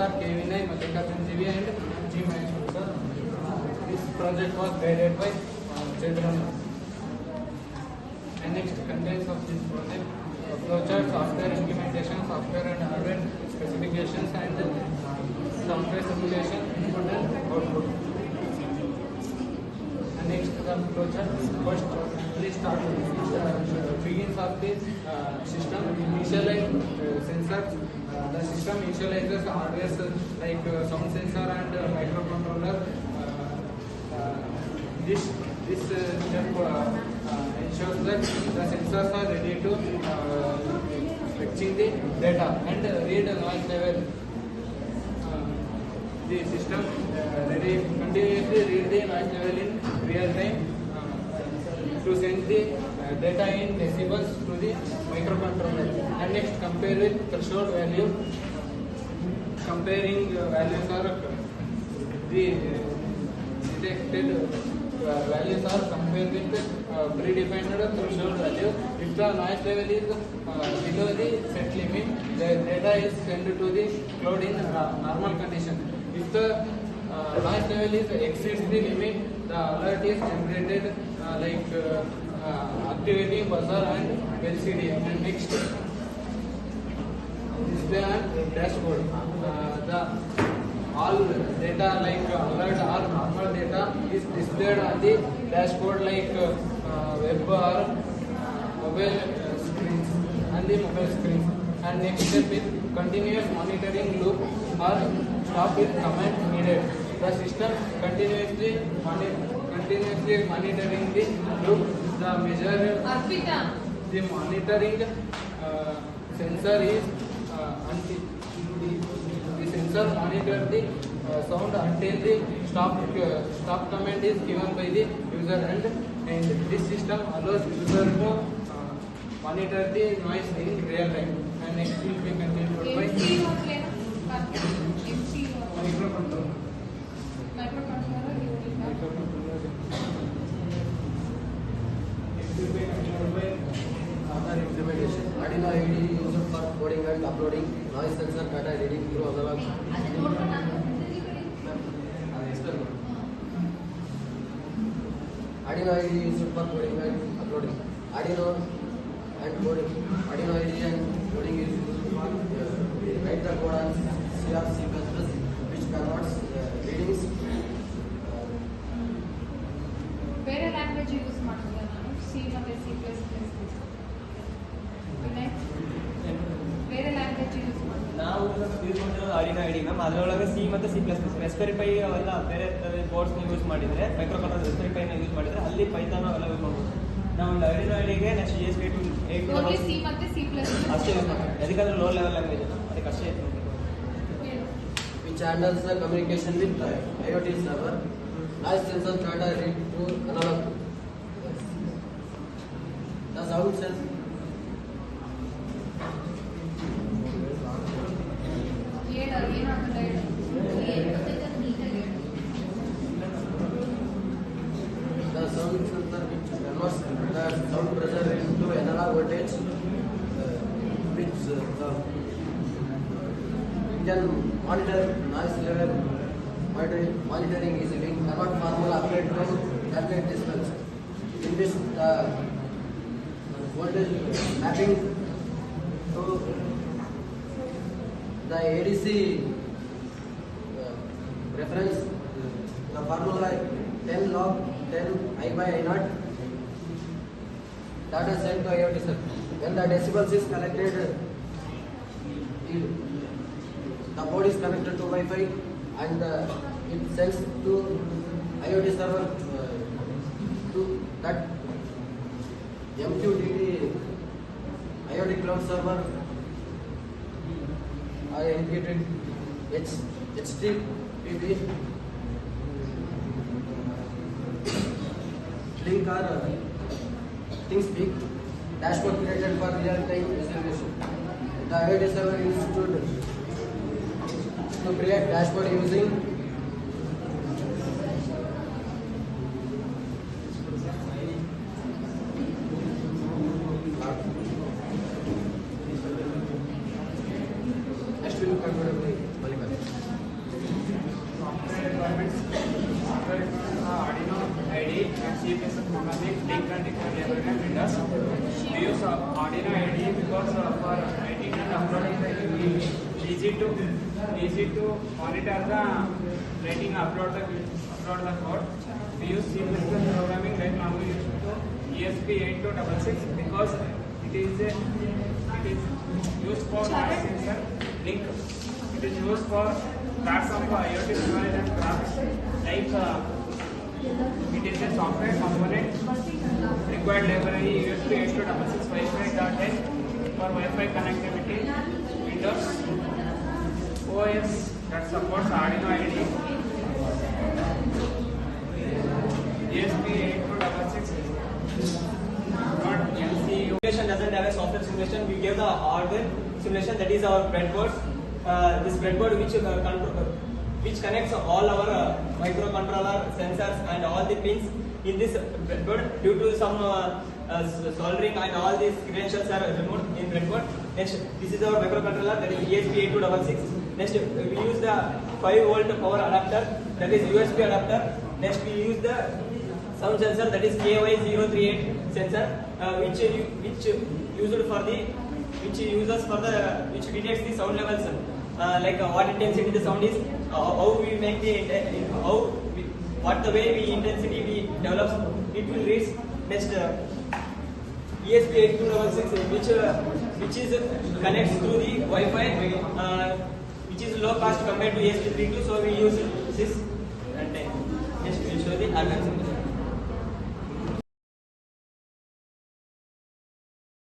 are KV9, Mallikarjun GV and G Maheshwar sir. This project was guided by children. And next contents of this project: flowchart, software implementation, software and hardware specifications, and software simulation, input and output. And next the flowchart. First, please start begins of the system. Initialize sensors. The system initializes hardware like sound sensor and microcontroller. This step ensures that the sensors are ready to fetching the data and read noise level. The system continuously read the noise level in real time to send the data in decibels to the microcontroller. And next, compare with threshold value. Comparing values are the detected values are compared with predefined threshold value. If the noise level is below the set limit, the data is sent to the cloud in normal condition. If the noise level is exceeds the limit, the alert is generated like activating buzzer and LCD. And next, display and dashboard. The all data like alert or normal data is displayed on the dashboard like web or mobile screens and the mobile screens. And next step is continuous monitoring loop or stop with command needed. The system continuously monitoring the loop. The measure the monitoring sensor is the sensor monitor the sound until the stop command is given by the user, and this system allows user to monitor the noise in real time. And next will be continued by microcontroller. It will be continued by other implementation. Arduino IDE used for coding and uploading noise sensor data reading through analog. Arduino IDE used for coding and uploading. Arduino and coding. Arduino IDE and coding is used for write the code on C or C++, which converts readings. ಬೇರೆ language use ಮಾಡ್ತೀರಾ ನಾನು C ಮತ್ತು C plus plus ಬೇರೆ language use ಮಾಡ್ತೀರಾ ನಾವು use ಮಾಡಿರೋದು Arduino IDE ma'am. ಅದರೊಳಗೆ C ಮತ್ತು ಸಿ ಪ್ಲಸ್ ಪ್ಲಸ್ ರೆಸ್ಪೆರಿಫೈ ಅವೆಲ್ಲ ಬೇರೆ ಬೋರ್ಡ್ಸ್ನ ಯೂಸ್ ಮಾಡಿದರೆ ಮೈಕ್ರೋಕಂಟ್ರೋಲರ್ ರೆಸ್ಪೆರಿಫೈನ ಯೂಸ್ ಮಾಡಿದರೆ ಅಲ್ಲಿ ಪೈಥಾನ್ ಅವೆಲ್ಲ ಯೂಸ್ ಮಾಡ್ಬೋದು. ನಾವು ಆರ್ಡಿನೋ ಐಡಿಗೆ ನೆಕ್ಸ್ಟ್ ESP 8 ಓನ್ಲಿ ಸಿ ಮತ್ತು ಸಿ ಪ್ಲಸ್ ಅಷ್ಟೇ ಯೂಸ್ ಮಾಡ್ತೀವಿ. ಅದಕ್ಕಾದ್ರೆ ಲೋ ಲೆವೆಲ್ ಲ್ಯಾಂಗ್ವೇಜ್ ಅದಕ್ಕೆ ಅಷ್ಟೇ ಯೂಸ್ ಮಾಡ್ತೀವಿ. Which handles the communication with IoT server. Noise sensor data read to analog. The sound sensor. The sound sensor which converts the sound pressure into analog voltage, which can monitor noise level, monitoring easily. Convert formula applied to calculate distance. In this, the voltage mapping to the ADC reference. The formula 10 log 10 I by I naught. Data sent to IoT server. When the decibels is collected, the board is connected to Wi-Fi and it sends to IoT server to that MQTT IoT cloud server. I indicated HTTP link or TeamSpeak dashboard created for real-time visualization. The IoT server is to create dashboard using next we will convert by Mallikarjun. programming, link and required library and Windows. We use Arduino IDE because for writing and uploading the easy to monitor the writing upload the code. We use C++ programming like normally used to ESP8266 because it is used for noise sensor link. It is used for lots of IoT storage and graphs like it is a software component required library ESP8266 Wi-Fi.h for Wi-Fi connectivity. Windows OS that supports Arduino IDE. ESP8266 .MCU. Simulation doesn't have a software simulation. We give the hardware simulation, that is our breadboard. This breadboard which connects all our microcontroller, sensors and all the pins in this breadboard. Due to some soldering and all these credentials are removed in breadboard. Next, this is our microcontroller, that is ESP8266. Next, we use the 5-volt power adapter, that is USB adapter. Next, we use the sound sensor, that is KY038 sensor, which detects the sound levels, like what intensity the sound is, how we make what the way we intensity we develop, it will reach. Next, ESP8266, which is connects to the Wi-Fi, which is low cost compared to ESP32, so we use this. And next, we will show the hardware.